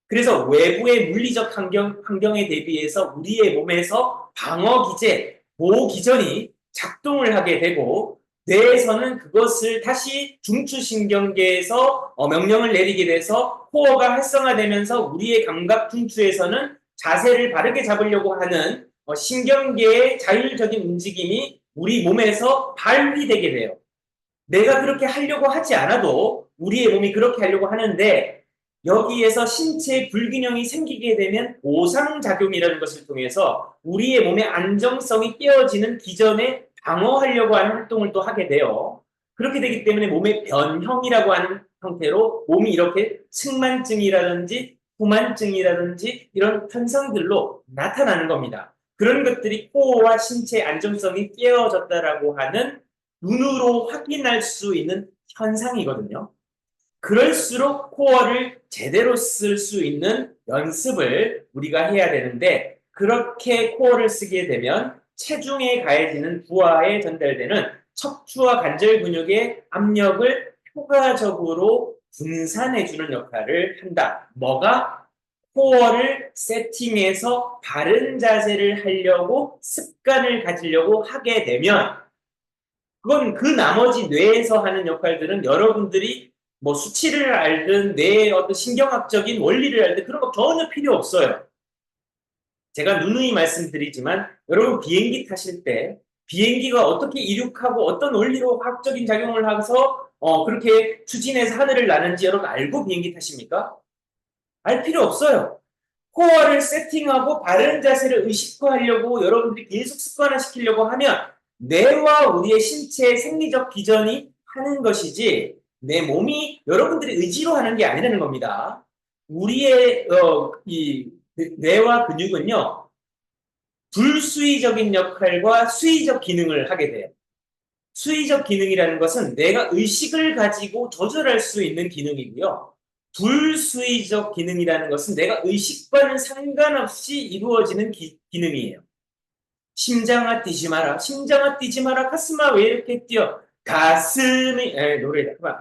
그래서 외부의 물리적 환경에 대비해서 우리의 몸에서 방어 기제, 보호 기전이 작동을 하게 되고 뇌에서는 그것을 다시 중추신경계에서 명령을 내리게 돼서 코어가 활성화되면서 우리의 감각 중추에서는 자세를 바르게 잡으려고 하는 신경계의 자율적인 움직임이 우리 몸에서 발휘되게 돼요. 내가 그렇게 하려고 하지 않아도 우리의 몸이 그렇게 하려고 하는데 여기에서 신체의 불균형이 생기게 되면 보상작용이라는 것을 통해서 우리의 몸의 안정성이 깨어지는 기전에 방어하려고 하는 활동을 또 하게 돼요. 그렇게 되기 때문에 몸의 변형이라고 하는 형태로 몸이 이렇게 측만증이라든지 후만증이라든지 이런 현상들로 나타나는 겁니다. 그런 것들이 코어와 신체의 안정성이 깨어졌다라고 하는 눈으로 확인할 수 있는 현상이거든요. 그럴수록 코어를 제대로 쓸 수 있는 연습을 우리가 해야 되는데 그렇게 코어를 쓰게 되면 체중에 가해지는 부하에 전달되는 척추와 관절 근육의 압력을 효과적으로 분산해주는 역할을 한다. 뭐가? 코어를 세팅해서 바른 자세를 하려고 습관을 가지려고 하게 되면 그건 그 나머지 뇌에서 하는 역할들은 여러분들이 뭐 수치를 알든 뇌의 어떤 신경학적인 원리를 알든 그런 거 전혀 필요 없어요. 제가 누누이 말씀드리지만 여러분 비행기 타실 때 비행기가 어떻게 이륙하고 어떤 원리로 화학적인 작용을 해서 그렇게 추진해서 하늘을 나는지 여러분 알고 비행기 타십니까? 알 필요 없어요. 코어를 세팅하고 바른 자세를 의식화하려고 여러분들이 계속 습관화시키려고 하면 뇌와 우리의 신체의 생리적 기전이 하는 것이지 내 몸이 여러분들의 의지로 하는 게 아니라는 겁니다. 우리의 이 뇌와 근육은요 불수의적인 역할과 수의적 기능을 하게 돼요. 수의적 기능이라는 것은 내가 의식을 가지고 조절할 수 있는 기능이고요. 불수의적 기능이라는 것은 내가 의식과는 상관없이 이루어지는 기능이에요. 심장아 뛰지 마라. 심장아 뛰지 마라. 가슴아 왜 이렇게 뛰어? 가슴이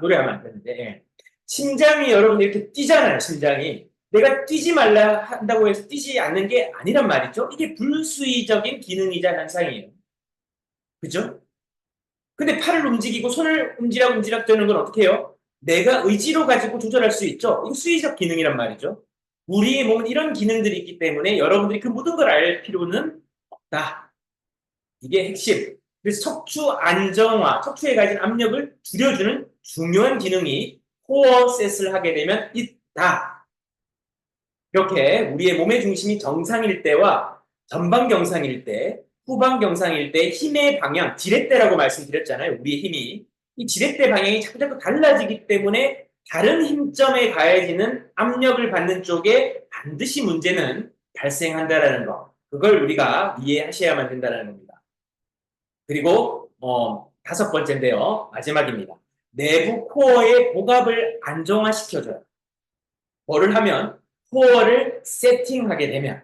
노래하면 안 되는데 심장이 여러분 이렇게 뛰잖아요. 심장이. 내가 뛰지 말라 한다고 해서 뛰지 않는 게 아니란 말이죠. 이게 불수의적인 기능이자 현상이에요. 그죠? 근데 팔을 움직이고 손을 움지락 되는 건 어떻게 해요? 내가 의지로 가지고 조절할 수 있죠. 이거 수의적 기능이란 말이죠. 우리의 몸은 이런 기능들이 있기 때문에 여러분들이 그 모든 걸 알 필요는 없다. 이게 핵심. 그래서 척추 안정화, 척추에 가진 압력을 줄여주는 중요한 기능이 코어셋을 하게 되면 있다. 이렇게 우리의 몸의 중심이 정상일 때와 전방경상일 때, 후방경상일 때 힘의 방향, 지렛대라고 말씀드렸잖아요. 우리의 힘이. 이 지렛대 방향이 자꾸 달라지기 때문에 다른 힘점에 가해지는 압력을 받는 쪽에 반드시 문제는 발생한다는 거. 그걸 우리가 이해하셔야만 된다는 겁니다. 그리고 5번째인데요. 마지막입니다. 내부 코어의 복압을 안정화시켜줘요. 뭐를 하면? 코어를 세팅하게 되면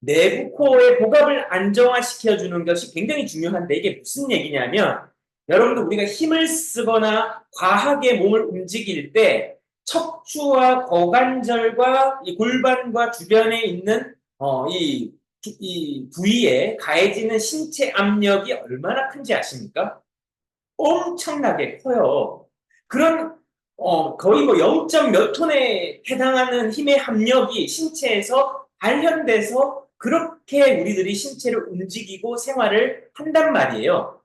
내부 코어의 복압을 안정화시켜주는 것이 굉장히 중요한데 이게 무슨 얘기냐면 여러분들 우리가 힘을 쓰거나 과하게 몸을 움직일 때 척추와 고관절과 이 골반과 주변에 있는 이 부위에 가해지는 신체 압력이 얼마나 큰지 아십니까? 엄청나게 커요. 그런 거의 뭐 0. 몇 톤에 해당하는 힘의 합력이 신체에서 발현돼서 그렇게 우리들이 신체를 움직이고 생활을 한단 말이에요.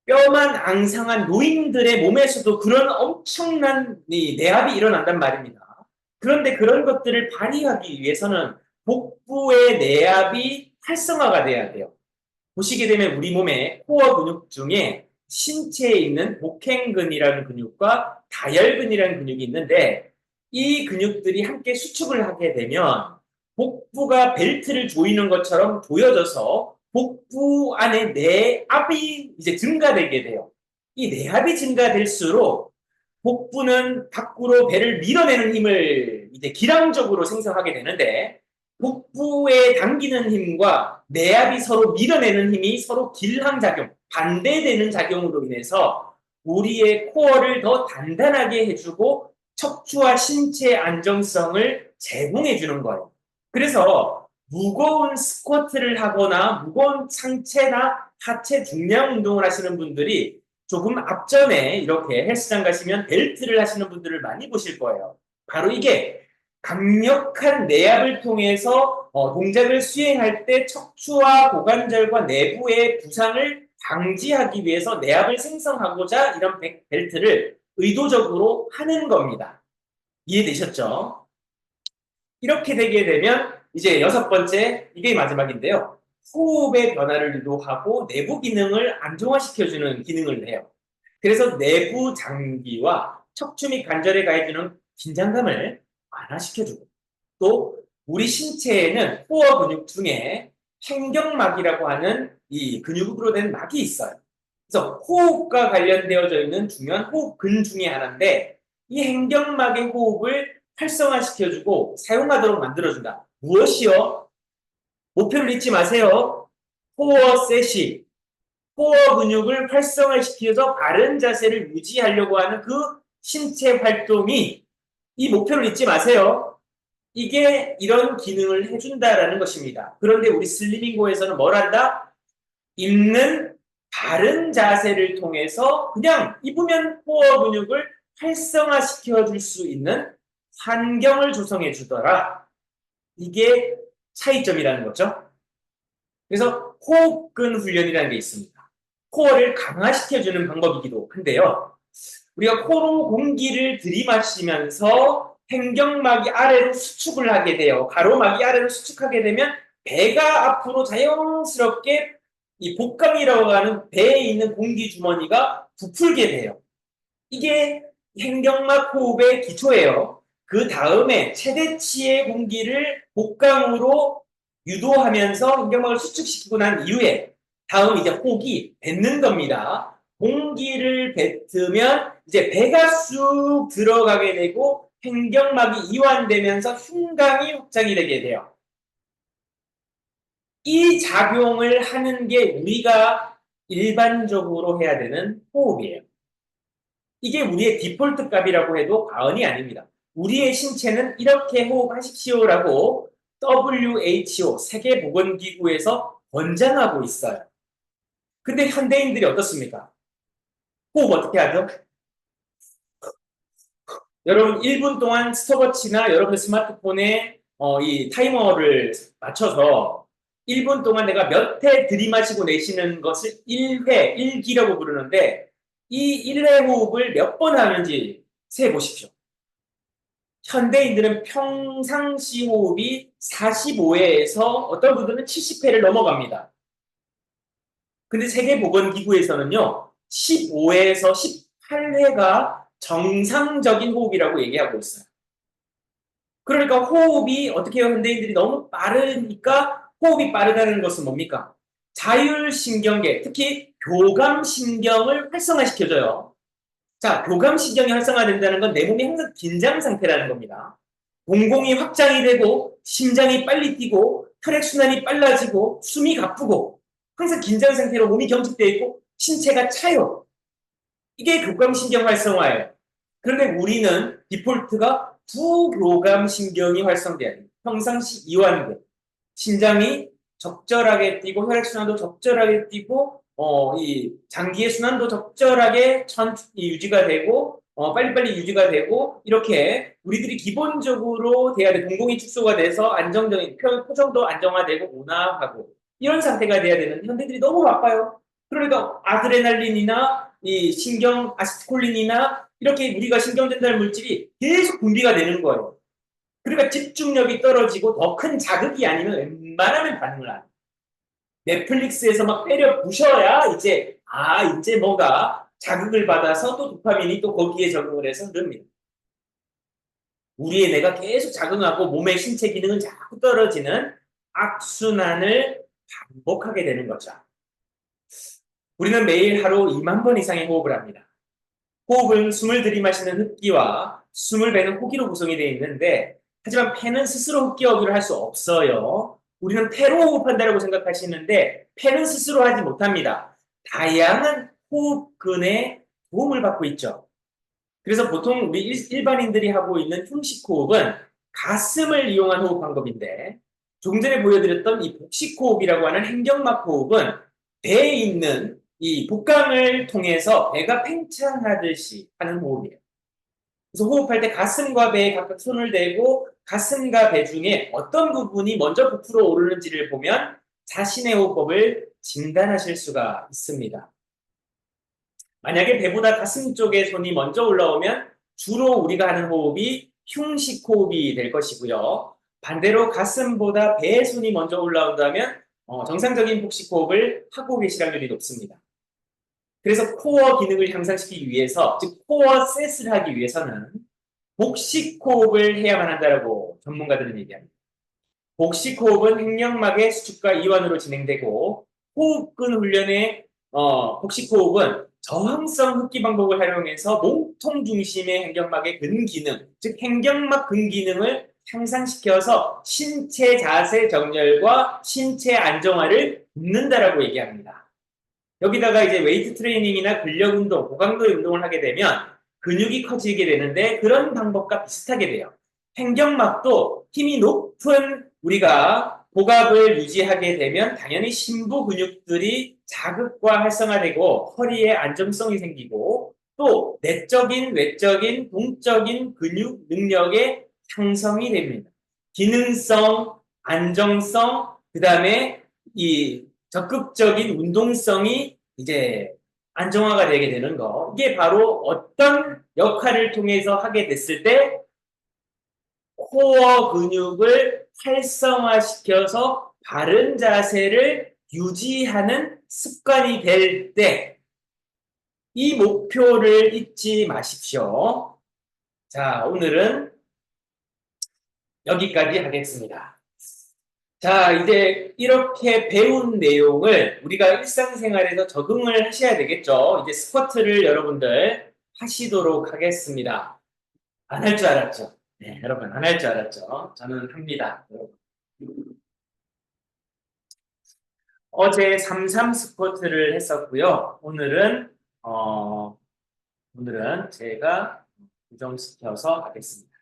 뼈만 앙상한 노인들의 몸에서도 그런 엄청난 내압이 일어난단 말입니다. 그런데 그런 것들을 발휘하기 위해서는 복부의 내압이 활성화가 돼야 돼요. 보시게 되면 우리 몸의 코어 근육 중에 신체에 있는 복행근이라는 근육과 다혈근이라는 근육이 있는데 이 근육들이 함께 수축을 하게 되면 복부가 벨트를 조이는 것처럼 조여져서 복부 안에 내압이 이제 증가되게 돼요. 이 내압이 증가될수록 복부는 밖으로 배를 밀어내는 힘을 이제 기량적으로 생성하게 되는데 복부에 당기는 힘과 내압이 서로 밀어내는 힘이 서로 길항작용, 반대되는 작용으로 인해서 우리의 코어를 더 단단하게 해주고 척추와 신체 안정성을 제공해 주는 거예요. 그래서 무거운 스쿼트를 하거나 무거운 상체나 하체 중량 운동을 하시는 분들이 조금 앞전에 이렇게 헬스장 가시면 벨트를 하시는 분들을 많이 보실 거예요. 바로 이게 강력한 내압을 통해서 동작을 수행할 때 척추와 고관절과 내부의 부상을 방지하기 위해서 내압을 생성하고자 이런 벨트를 의도적으로 하는 겁니다. 이해되셨죠? 이렇게 되게 되면 이제 6번째, 이게 마지막인데요. 호흡의 변화를 유도하고 내부 기능을 안정화시켜주는 기능을 해요. 그래서 내부 장기와 척추 및 관절에 가해주는 긴장감을 완화시켜주고 또 우리 신체에는 코어 근육 중에 행경막이라고 하는 이 근육으로 된 막이 있어요. 그래서 호흡과 관련되어져 있는 중요한 호흡근 중에 하나인데 이 행경막의 호흡을 활성화시켜주고 사용하도록 만들어준다. 무엇이요? 목표를 잊지 마세요. 코어셋이 코어 근육을 활성화시켜서 바른 자세를 유지하려고 하는 그 신체 활동이 이 목표를 잊지 마세요. 이게 이런 기능을 해준다라는 것입니다. 그런데 우리 슬리밍고에서는 뭘 한다? 입는 바른 자세를 통해서 그냥 입으면 코어 근육을 활성화시켜 줄 수 있는 환경을 조성해 주더라. 이게 차이점이라는 거죠. 그래서 호흡근 훈련이라는 게 있습니다. 코어를 강화시켜주는 방법이기도 한데요. 우리가 코로 공기를 들이마시면서 횡격막이 아래로 수축을 하게 돼요. 가로막이 아래로 수축하게 되면 배가 앞으로 자연스럽게 이 복강이라고 하는 배에 있는 공기 주머니가 부풀게 돼요. 이게 횡격막 호흡의 기초예요. 그 다음에 최대치의 공기를 복강으로 유도하면서 횡격막을 수축시키고 난 이후에 다음 이제 호흡이 뱉는 겁니다. 공기를 뱉으면 이제 배가 쑥 들어가게 되고 횡격막이 이완되면서 흉곽이 확장이 되게 돼요. 이 작용을 하는 게 우리가 일반적으로 해야 되는 호흡이에요. 이게 우리의 디폴트 값이라고 해도 과언이 아닙니다. 우리의 신체는 이렇게 호흡하십시오라고 WHO, 세계보건기구에서 권장하고 있어요. 근데 현대인들이 어떻습니까? 호흡 어떻게 하죠? 여러분 1분 동안 스톱워치나 여러분의 스마트폰에 이 타이머를 맞춰서 1분 동안 내가 몇 회 들이마시고 내쉬는 것을 1회, 1기라고 부르는데 이 1회 호흡을 몇 번 하는지 세보십시오. 현대인들은 평상시 호흡이 45회에서 어떤 분들은 70회를 넘어갑니다. 근데 세계보건기구에서는요, 15회에서 18회가 정상적인 호흡이라고 얘기하고 있어요. 그러니까 호흡이 어떻게 해요? 현대인들이 너무 빠르니까 호흡이 빠르다는 것은 뭡니까? 자율신경계, 특히 교감신경을 활성화시켜줘요. 자, 교감신경이 활성화된다는 건 내 몸이 항상 긴장 상태라는 겁니다. 공공이 확장이 되고 심장이 빨리 뛰고 혈액순환이 빨라지고 숨이 가쁘고 항상 긴장 상태로 몸이 경직되어 있고 신체가 차요. 이게 교감신경 활성화예요. 그런데 우리는 디폴트가 부교감신경이 활성돼야 돼요. 평상시 이완돼. 심장이 적절하게 뛰고 혈액순환도 적절하게 뛰고 이 장기의 순환도 적절하게 유지가 되고 빨리빨리 유지가 되고 이렇게 우리들이 기본적으로 돼야 돼. 공공이 축소가 돼서 안정적인 표정도 안정화되고 온화하고 이런 상태가 돼야 되는 현대들이 너무 바빠요. 그러니까 아드레날린이나 이 신경 아세틸콜린이나 이렇게 우리가 신경 전달 물질이 계속 분비가 되는 거예요. 그러니까 집중력이 떨어지고 더 큰 자극이 아니면 웬만하면 반응을 안 해요. 넷플릭스에서 막 때려 부셔야 이제 뭐가 자극을 받아서 또 도파민이 또 거기에 적응을 해서 흐릅니다. 우리의 뇌가 계속 작용하고 몸의 신체 기능은 자꾸 떨어지는 악순환을 반복하게 되는 거죠. 우리는 매일 하루 2만 번 이상의 호흡을 합니다. 호흡은 숨을 들이마시는 흡기와 숨을 배는 호기로 구성이 되어 있는데 하지만 폐는 스스로 흡기 어기를 할 수 없어요. 우리는 폐로 호흡한다고 생각하시는데 폐는 스스로 하지 못합니다. 다양한 호흡근의 도움을 받고 있죠. 그래서 보통 우리 일반인들이 하고 있는 흉식 호흡은 가슴을 이용한 호흡 방법인데 조금 전에 보여드렸던 이 복식 호흡이라고 하는 횡격막 호흡은 배에 있는 이 복강을 통해서 배가 팽창하듯이 하는 호흡이에요. 그래서 호흡할 때 가슴과 배에 각각 손을 대고 가슴과 배 중에 어떤 부분이 먼저 부풀어 오르는지를 보면 자신의 호흡법을 진단하실 수가 있습니다. 만약에 배보다 가슴 쪽에 손이 먼저 올라오면 주로 우리가 하는 호흡이 흉식 호흡이 될 것이고요. 반대로 가슴보다 배에 손이 먼저 올라온다면 정상적인 복식 호흡을 하고 계실 확률이 높습니다. 그래서 코어 기능을 향상시키기 위해서, 즉 코어 셋을 하기 위해서는 복식 호흡을 해야만 한다고 전문가들은 얘기합니다. 복식 호흡은 횡격막의 수축과 이완으로 진행되고 호흡근 훈련의 복식 호흡은 저항성 흡기 방법을 활용해서 몸통 중심의 횡격막의 근기능, 즉 횡격막 근기능을 향상시켜서 신체 자세 정렬과 신체 안정화를 돕는다라고 얘기합니다. 여기다가 이제 웨이트 트레이닝이나 근력 운동, 고강도의 운동을 하게 되면 근육이 커지게 되는데 그런 방법과 비슷하게 돼요. 횡격막도 힘이 높은 우리가 복압을 유지하게 되면 당연히 심부 근육들이 자극과 활성화되고 허리에 안정성이 생기고 또 내적인, 외적인, 동적인 근육 능력의 향성이 됩니다. 기능성, 안정성, 그 다음에 이 적극적인 운동성이 이제 안정화가 되게 되는 거. 이게 바로 어떤 역할을 통해서 하게 됐을 때 코어 근육을 활성화시켜서 바른 자세를 유지하는 습관이 될 때 이 목표를 잊지 마십시오. 자, 오늘은 여기까지 하겠습니다. 자, 이제 이렇게 배운 내용을 우리가 일상생활에서 적응을 하셔야 되겠죠. 이제 스쿼트를 여러분들 하시도록 하겠습니다. 안 할 줄 알았죠? 네, 여러분, 안 할 줄 알았죠? 저는 합니다. 어제 33 스쿼트를 했었고요. 오늘은 제가 고정시켜서 하겠습니다.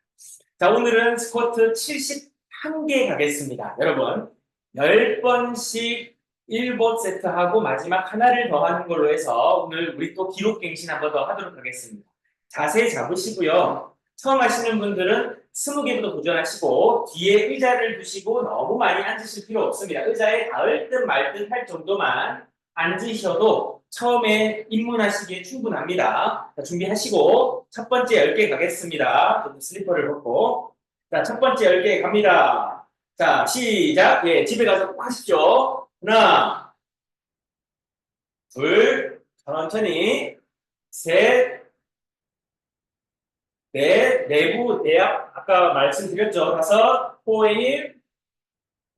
자, 오늘은 스쿼트 71개 가겠습니다. 여러분, 10번씩 1세트하고 마지막 하나를 더 하는 걸로 해서 오늘 우리 또 기록 갱신 한 번 더 하도록 하겠습니다. 자세 잡으시고요. 처음 하시는 분들은 20개부터 도전하시고 뒤에 의자를 두시고 너무 많이 앉으실 필요 없습니다. 의자에 닿을 듯 말 듯 할 정도만 앉으셔도 처음에 입문하시기에 충분합니다. 자, 준비하시고 첫 번째 10개 가겠습니다. 슬리퍼를 벗고 자, 첫 번째 10개 갑니다. 자, 시작. 예, 집에 가서 꼭 하십시오. 하나, 둘, 천천히, 셋, 넷, 내부, 내압, 아까 말씀드렸죠. 다섯, 호흡,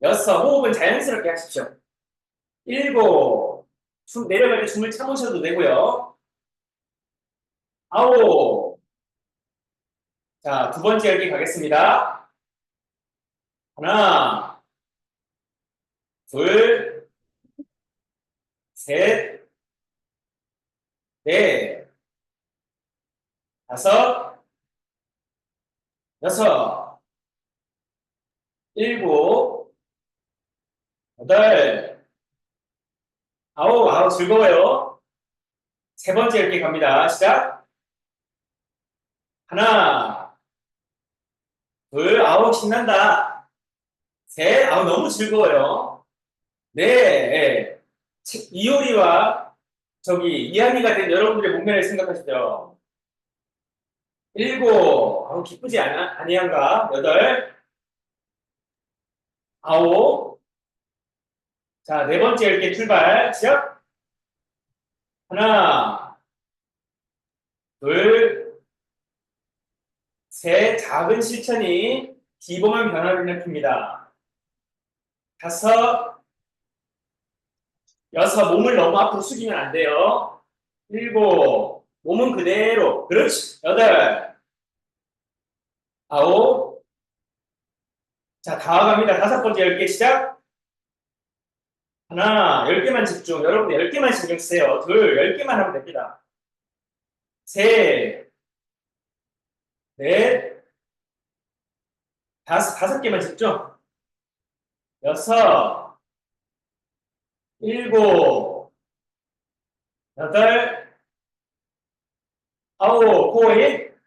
여섯, 호흡은 자연스럽게 하십시오. 일곱, 내려갈 때 숨을 참으셔도 되고요. 아홉, 자, 두 번째 열기 가겠습니다. 하나, 둘, 셋, 넷, 다섯, 여섯, 일곱, 여덟, 아홉, 즐거워요. 세 번째 열기 갑니다. 시작. 하나, 둘, 신난다. 셋, 너무 즐거워요. 네, 이효리와 이한이가 된 여러분들의 목표를 생각하시죠. 일곱, 기쁘지 아니한가? 여덟, 아홉, 자, 네 번째 이렇게 출발, 시작. 하나, 둘, 셋, 작은 실천이 기본한 변화를 일으킵니다. 다섯, 여섯, 몸을 너무 앞으로 숙이면 안 돼요. 일곱, 몸은 그대로. 그렇지. 여덟, 아홉, 자, 다 와갑니다. 다섯 번째 10개 시작. 하나, 10개만 집중. 여러분 10개만 신경 쓰세요. 둘, 10개만 하면 됩니다. 셋, 넷, 다섯 개만 집중. 여섯, 일곱, 여덟, 아홉, 코일,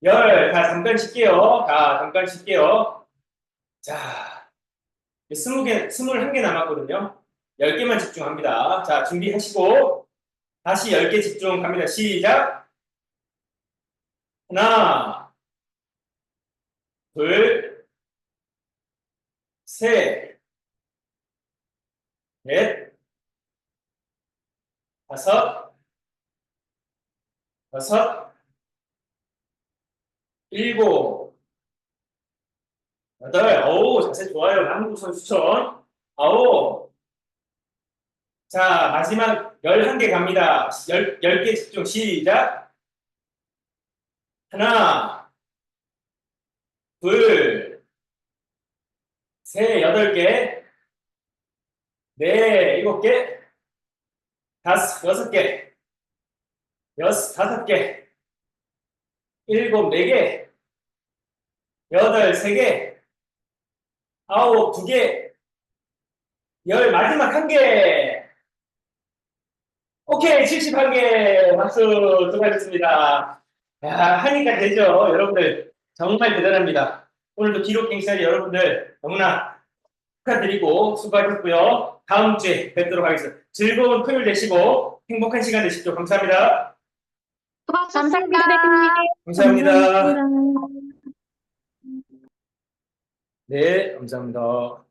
열. 다 잠깐 쉴게요. 자, 21개 남았거든요. 10개만 집중합니다. 자, 준비하시고, 다시 10개 집중 갑니다. 시작. 하나, 둘, 셋, 넷, 다섯, 여섯, 일곱, 여덟, 자세 좋아요. 남구선 추천. 아홉, 자, 마지막 11개 갑니다. 10개 집중, 시작. 하나, 둘, 셋, 8개, 네, 7개, 여섯 개, 다섯 개, 일곱, 네 개, 여덟, 세 개, 아홉, 두 개, 열, 마지막 한 개. 오케이, 71개. 박수 수고하셨습니다. 야, 하니까 되죠. 여러분들, 정말 대단합니다. 오늘도 기록 갱신할 여러분들, 너무나 축하드리고 수고하셨고요. 다음 주에 뵙도록 하겠습니다. 즐거운 토요일 되시고 행복한 시간 되십시오. 감사합니다. 수고하셨습니다. 감사합니다, 대표님. 감사합니다. 감사합니다. 네, 감사합니다.